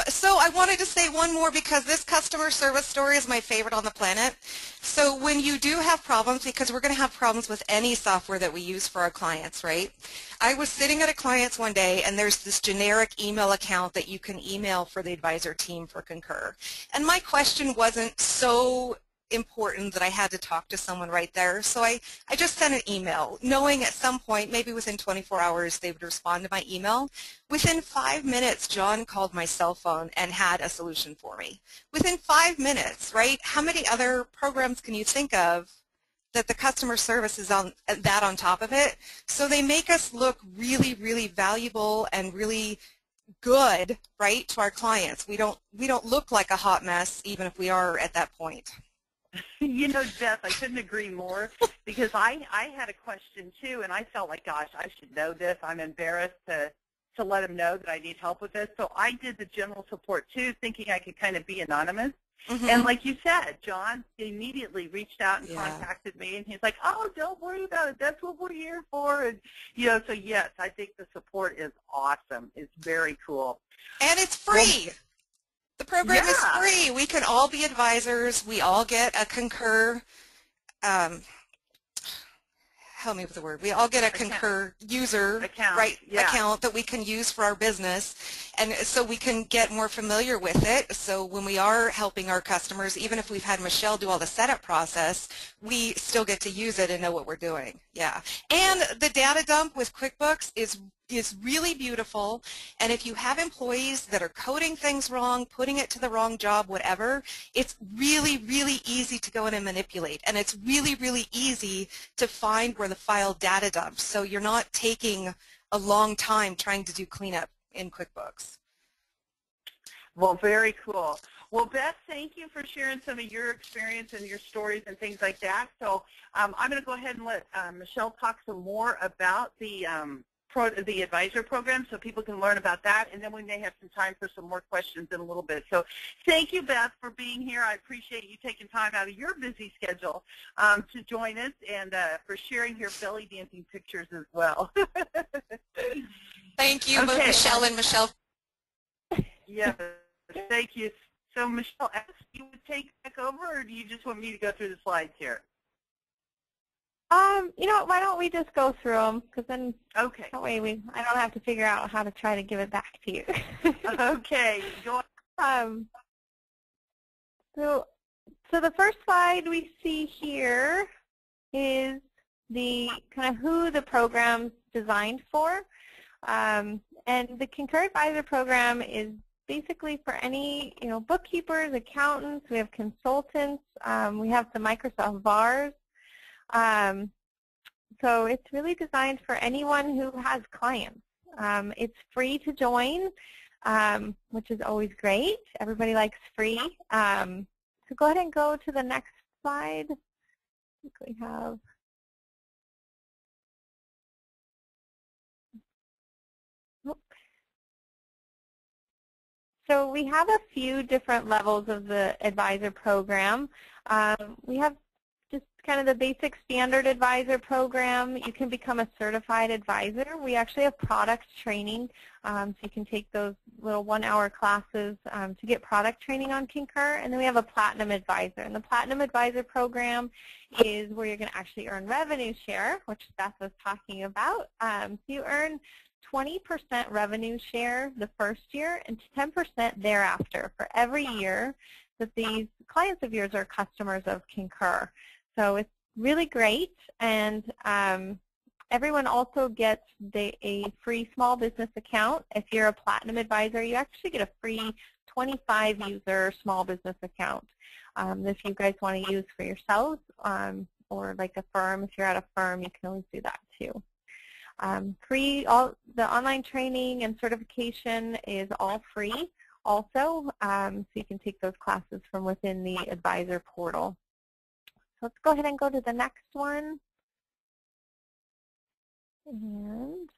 So I wanted to say one more because this customer service story is my favorite on the planet. So when you do have problems, because we're going to have problems with any software that we use for our clients, right? I was sitting at a client's one day, and there's this generic email account that you can email for the advisor team for Concur. And my question wasn't so important that I had to talk to someone right there. So I just sent an email, knowing at some point, maybe within 24 hours, they would respond to my email. Within 5 minutes, John called my cell phone and had a solution for me. Within 5 minutes, right? How many other programs can you think of that the customer service is on top of it? So they make us look really, really valuable and really good, right, to our clients. We don't look like a hot mess, even if we are at that point. Beth, I couldn't agree more, because I had a question too, and I felt like, gosh, I should know this. I'm embarrassed to let them know that I need help with this. So I did the general support too, thinking I could kind of be anonymous. And like you said, John immediately reached out and contacted me, and he's like, oh, don't worry about it. That's what we're here for. And, so yes, I think the support is awesome. It's very cool. And it's free. The program is free. We can all be advisors. We all get a Concur, help me with the word. We all get a Concur user account that we can use for our business, and so we can get more familiar with it. So when we are helping our customers, even if we've had Michelle do all the setup process, we still get to use it and know what we're doing. Yeah. And the data dump with QuickBooks is really beautiful, and if you have employees that are coding things wrong, putting it to the wrong job, whatever, it's really, really easy to go in and manipulate, and it's really, really easy to find where the file data dumps, so you're not taking a long time trying to do cleanup in QuickBooks. Well, very cool. Well, Beth, thank you for sharing some of your experience and your stories and things like that. So I'm going to go ahead and let Michelle talk some more about the advisor program, so people can learn about that, and then we may have some time for some more questions in a little bit. So thank you, Beth, for being here. I appreciate you taking time out of your busy schedule to join us, and for sharing your belly dancing pictures as well. Thank you, both Michelle and Michelle. Yes, thank you. So Michelle, you would take back over, or do you just want me to go through the slides here? Why don't we just go through them, because then that way I don't have to figure out how to try to give it back to you. Okay, go on. So the first slide we see here is the kind of who the program's designed for, and the Concur Advisor program is basically for any bookkeepers, accountants. We have consultants. We have the Microsoft VARs. So it's really designed for anyone who has clients. It's free to join, which is always great. Everybody likes free. So go ahead and go to the next slide. I think we have. So we have a few different levels of the advisor program. We have just kind of the basic standard advisor program. You can become a certified advisor. We actually have product training, so you can take those little 1-hour classes to get product training on Concur. And then we have a platinum advisor. And the platinum advisor program is where you're going to actually earn revenue share, which Beth was talking about. So you earn 20% revenue share the first year and 10% thereafter for every year that these clients of yours are customers of Concur. So it's really great, and everyone also gets a free small business account. If you're a platinum advisor, you actually get a free 25-user small business account if you guys want to use for yourselves, or like a firm. If you're at a firm, you can always do that too. The online training and certification is all free. also, so you can take those classes from within the advisor portal. So let's go ahead and go to the next one. And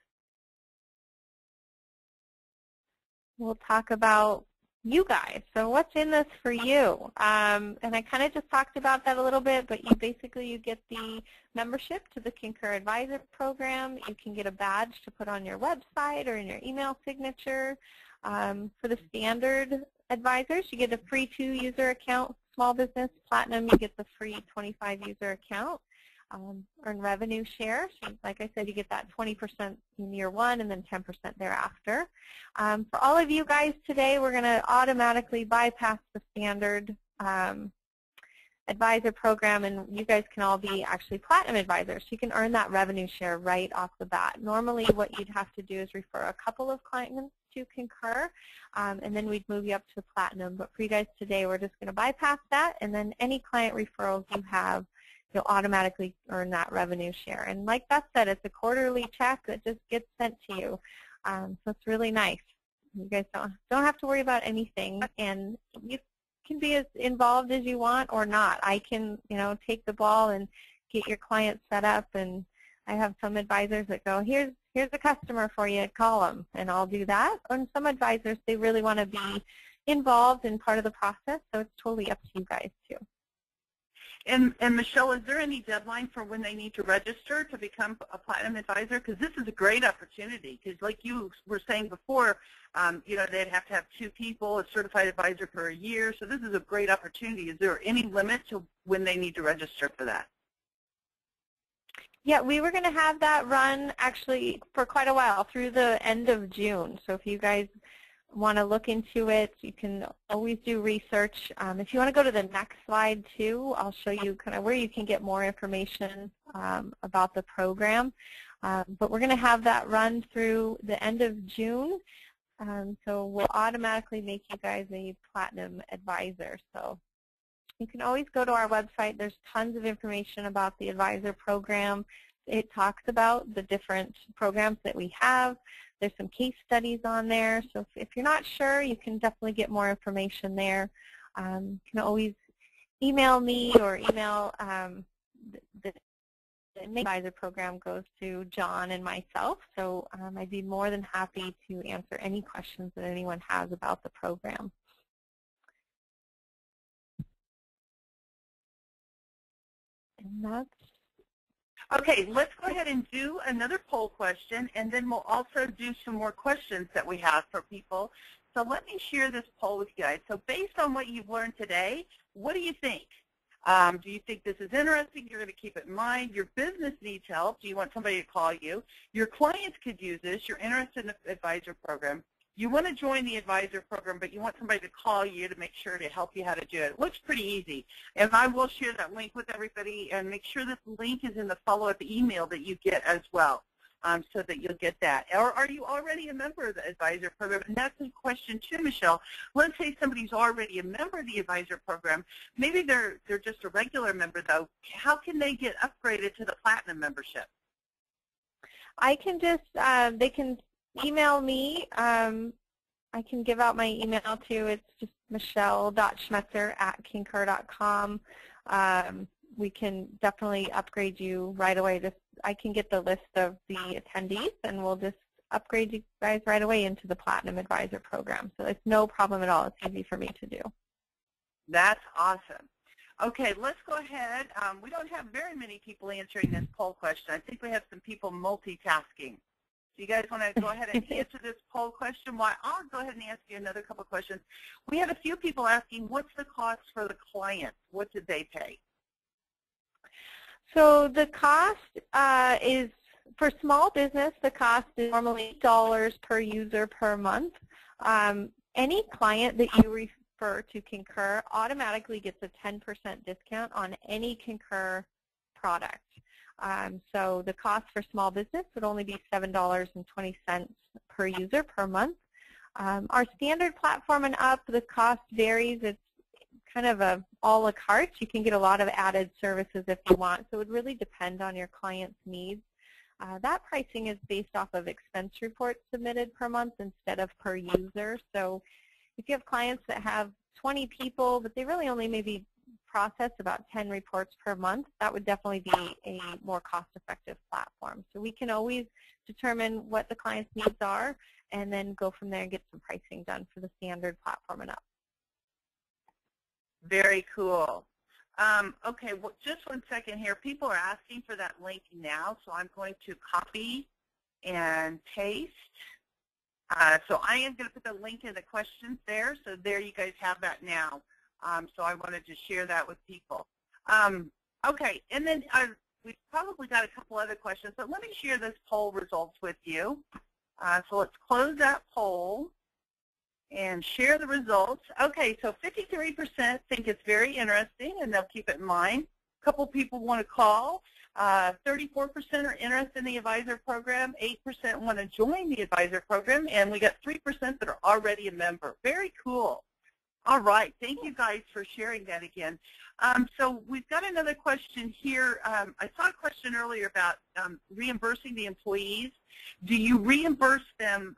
we'll talk about you guys. So what's in this for you? And I kind of just talked about that a little bit, but you get the membership to the Concur Advisor Program. You can get a badge to put on your website or in your email signature. For the standard advisors, you get a free 2-user account. Small business, platinum, you get the free 25-user account. Earn revenue share. So like I said, you get that 20% in year 1 and then 10% thereafter. For all of you guys today, we're going to automatically bypass the standard advisor program, and you guys can all be actually platinum advisors. You can earn that revenue share right off the bat. Normally what you'd have to do is refer a couple of clients to Concur, and then we'd move you up to platinum. But for you guys today, we're just going to bypass that, and then any client referrals you have, you'll automatically earn that revenue share. And like Beth said, it's a quarterly check that just gets sent to you. So it's really nice. You guys don't have to worry about anything, and you can be as involved as you want or not. I can, take the ball and get your client set up, and I have some advisors that go, here's a customer for you, call them, and I'll do that. And some advisors, they really want to be involved in part of the process, so it's totally up to you guys too. And Michelle, is there any deadline for when they need to register to become a platinum advisor? Because this is a great opportunity. Because like you were saying before, they'd have to have 2 people, a certified advisor for a year. So this is a great opportunity. Is there any limit to when they need to register for that? Yeah, we were going to have that run actually for quite a while, through the end of June. So if you guys want to look into it, you can always do research. If you want to go to the next slide too, I'll show you kind of where you can get more information about the program. But we're going to have that run through the end of June. So we'll automatically make you guys a platinum advisor. So you can always go to our website. There's tons of information about the advisor program. It talks about the different programs that we have. There's some case studies on there. So if you're not sure, you can definitely get more information there. You can always email me or email the advisor program goes to John and myself. So I'd be more than happy to answer any questions that anyone has about the program. And that's Okay, let's go ahead and do another poll question, and then we'll also do some more questions that we have for people. So let me share this poll with you guys. So based on what you've learned today, what do you think? Do you think this is interesting? You're going to keep it in mind. Your business needs help. Do you want somebody to call you? Your clients could use this. You're interested in the advisor program. You want to join the advisor program, but you want somebody to call you to make sure to help you how to do it. It looks pretty easy. And I will share that link with everybody, and make sure this link is in the follow-up email that you get as well, so that you'll get that. Or are you already a member of the advisor program? And that's a question too, Michelle. Let's say somebody's already a member of the advisor program. Maybe they're just a regular member, though. How can they get upgraded to the platinum membership? I can just, they can email me. I can give out my email too. It's just michelle.schmetzer@concur.com. We can definitely upgrade you right away. I can get the list of the attendees, and we'll just upgrade you guys right away into the Platinum Advisor Program. So it's no problem at all. It's easy for me to do. That's awesome. Okay, let's go ahead. We don't have very many people answering this poll question. I think we have some people multitasking. So you guys want to go ahead and answer this poll question? Well, I'll go ahead and ask you another couple of questions. We have a few people asking, what's the cost for the clients? What did they pay? So the cost is, for small business, the cost is normally $8 per user per month. Any client that you refer to Concur automatically gets a 10% discount on any Concur product. So the cost for small business would only be $7.20 per user per month. Our standard platform and up, the cost varies. It's kind of a a la carte. You can get a lot of added services if you want, so it would really depend on your client's needs. That pricing is based off of expense reports submitted per month instead of per user. So if you have clients that have 20 people, but they really only maybe process about 10 reports per month, that would definitely be a more cost-effective platform. So we can always determine what the client's needs are and then go from there and get some pricing done for the standard platform and up. Very cool. Okay, well, just one second here. People are asking for that link now, so I'm going to copy and paste. So I am going to put the link in the questions there, so there you guys have that now. So I wanted to share that with people. Okay, and then we've probably got a couple other questions, but let me share this poll results with you. So let's close that poll and share the results. Okay, so 53% think it's very interesting, and they'll keep it in mind. A couple people want to call. 34% are interested in the advisor program. 8% want to join the advisor program, and we got 3% that are already a member. Very cool. All right, thank you guys for sharing that again. So we've got another question here. I saw a question earlier about reimbursing the employees. Do you reimburse them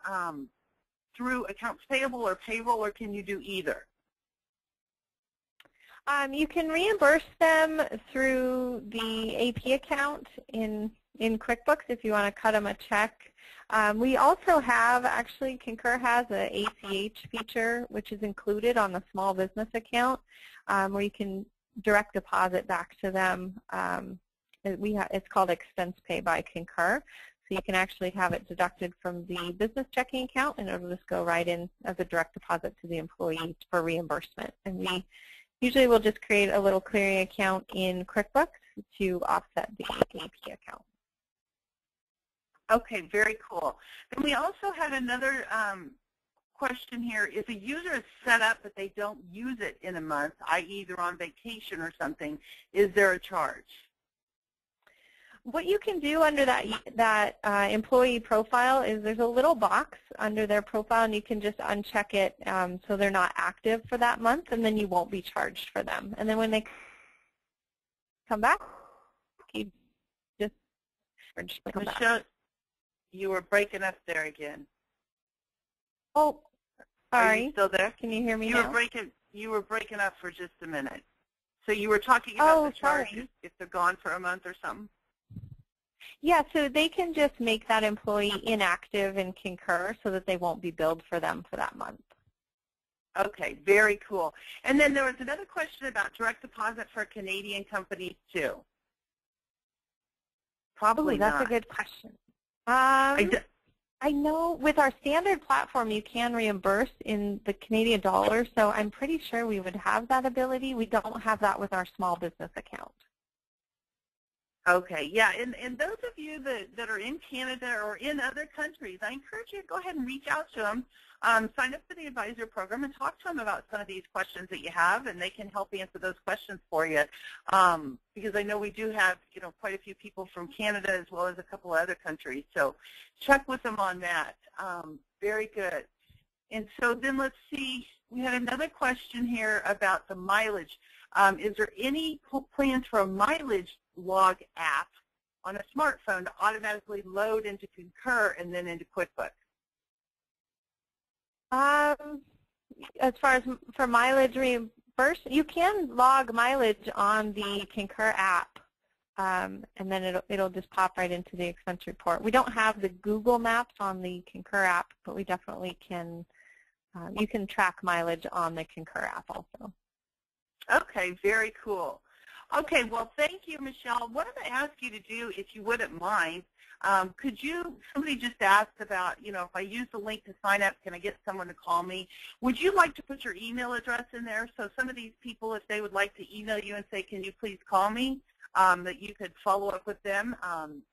through accounts payable or payroll, or can you do either? You can reimburse them through the AP account in QuickBooks if you want to cut them a check. We also have, actually, Concur has an ACH feature, which is included on the small business account, where you can direct deposit back to them. It's called Expense Pay by Concur. So you can actually have it deducted from the business checking account, and it'll just go right in as a direct deposit to the employee for reimbursement. And we usually will just create a little clearing account in QuickBooks to offset the AP account. Okay, very cool. And we also had another question here. If a user is set up but they don't use it in a month, i.e. they're on vacation or something, is there a charge? What you can do under that employee profile is there's a little box under their profile, and you can just uncheck it so they're not active for that month, and then you won't be charged for them. And then when they come back, you just come back. Michelle, you were breaking up there again. Oh, sorry. Are you still there? Can you hear me now? You were breaking up for just a minute. So you were talking about the charge sorry. if they're gone for a month or something? Yeah, so they can just make that employee inactive in Concur so that they won't be billed for them for that month. Okay, very cool. And then there was another question about direct deposit for Canadian companies too. Probably that's not. a good question. I know with our standard platform you can reimburse in the Canadian dollar, so I'm pretty sure we would have that ability. We don't have that with our small business account. Okay, yeah, and those of you that are in Canada or in other countries, I encourage you to go ahead and reach out to them, sign up for the advisor program, and talk to them about some of these questions that you have, and they can help answer those questions for you. Because I know we do have, quite a few people from Canada as well as a couple of other countries, so check with them on that. Very good. And so then let's see, we had another question here about the mileage. Is there any plans for a mileage log app on a smartphone to automatically load into Concur and then into QuickBooks? As far as for mileage reimburse, you can log mileage on the Concur app, and then it'll just pop right into the expense report. We don't have the Google Maps on the Concur app, but we definitely can. You can track mileage on the Concur app also. Okay, very cool. Okay, well, thank you, Michelle. What I'm going to ask you to do, if you wouldn't mind, somebody just asked about, if I use the link to sign up, can I get someone to call me? Would you like to put your email address in there so some of these people, if they would like to email you and say, can you please call me, that you could follow up with them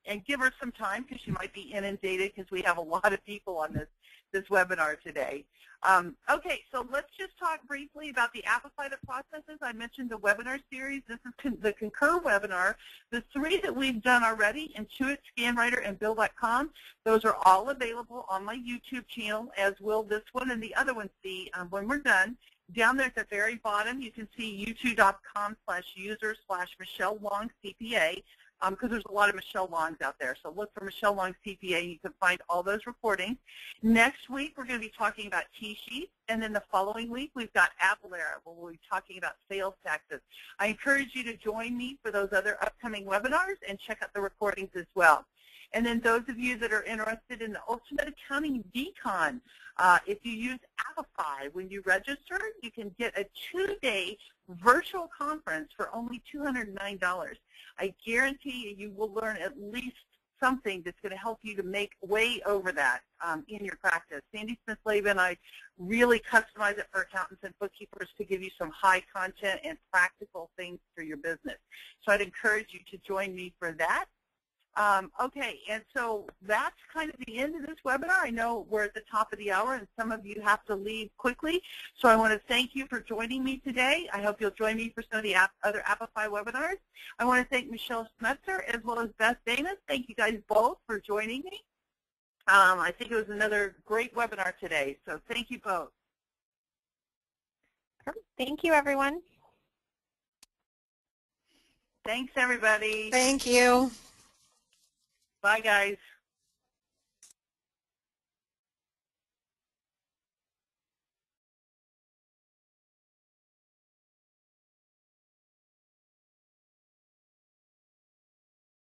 and give her some time because she might be inundated because we have a lot of people on this webinar today. Okay, so let's just talk briefly about the APPify processes. I mentioned the webinar series. This is the Concur webinar. The 3 that we've done already, Intuit, ScanWriter, and Bill.com, those are all available on my YouTube channel, as will this one and the other one. See, when we're done, down there at the very bottom, you can see youtube.com/user/Michelle Wong CPA. because there's a lot of Michelle Longs out there. So look for Michelle Long CPA, and you can find all those recordings. Next week, we're going to be talking about T-sheets, and then the following week, we've got Avalara, where we'll be talking about sales taxes. I encourage you to join me for those other upcoming webinars and check out the recordings as well. And then those of you that are interested in the Ultimate Accounting Decon, if you use APPify, when you register, you can get a 2-day virtual conference for only $209. I guarantee you will learn at least something that's going to help you to make way over that in your practice. Sandy Smith-Laba and I really customize it for accountants and bookkeepers to give you some high content and practical things for your business. So I'd encourage you to join me for that. Okay, and so that's kind of the end of this webinar. I know we're at the top of the hour, and some of you have to leave quickly, so I want to thank you for joining me today. I hope you'll join me for some of the other APPify webinars. I want to thank Michelle Schmetzer as well as Beth Damis. Thank you guys both for joining me. I think it was another great webinar today, so thank you both. Thank you, everyone. Thanks, everybody. Thank you. Bye, guys.